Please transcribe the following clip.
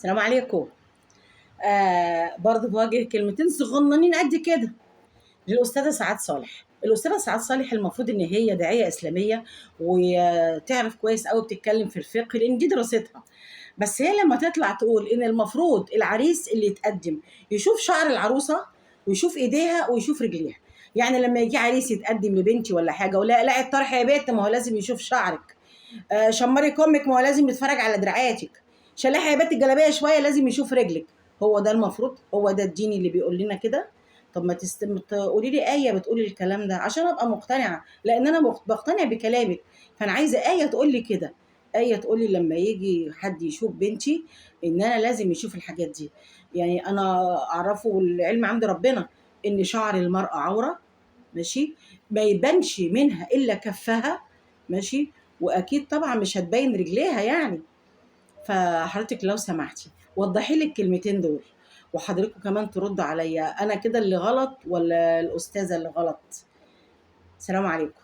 السلام عليكم. برضه بواجه كلمتين صغننين قد كده للأستاذة سعاد صالح. الأستاذة سعاد صالح المفروض إن هي داعية إسلامية وتعرف كويس قوي، بتتكلم في الفقه لأن دي دراستها. بس هي لما تطلع تقول إن المفروض العريس اللي يتقدم يشوف شعر العروسة ويشوف إيديها ويشوف رجليها. يعني لما يجي عريس يتقدم لبنتي ولا حاجة ولا لا الطرح يا بنت، ما هو لازم يشوف شعرك. شمري كمك، ما هو لازم يتفرج على دراعاتك. شلحي يا بنت الجلابيه شويه، لازم يشوف رجلك. هو ده المفروض، هو ده الدين اللي بيقول لنا كده. طب ما تقولي لي ايه بتقولي الكلام ده عشان ابقى مقتنعه، لان انا بقتنع بكلامك. فانا عايزه ايه تقول لي كده، ايه تقول لي لما يجي حد يشوف بنتي ان انا لازم يشوف الحاجات دي. يعني انا اعرفه والعلم عند ربنا ان شعر المراه عوره، ماشي، ما يبانش منها الا كفها، ماشي، واكيد طبعا مش هتبين رجليها يعني. فحضرتك لو سمحتي وضحي لي الكلمتين دول، وحضرتكم كمان ترد عليا، انا كده اللي غلط ولا الاستاذه اللي غلط؟ سلام عليكم.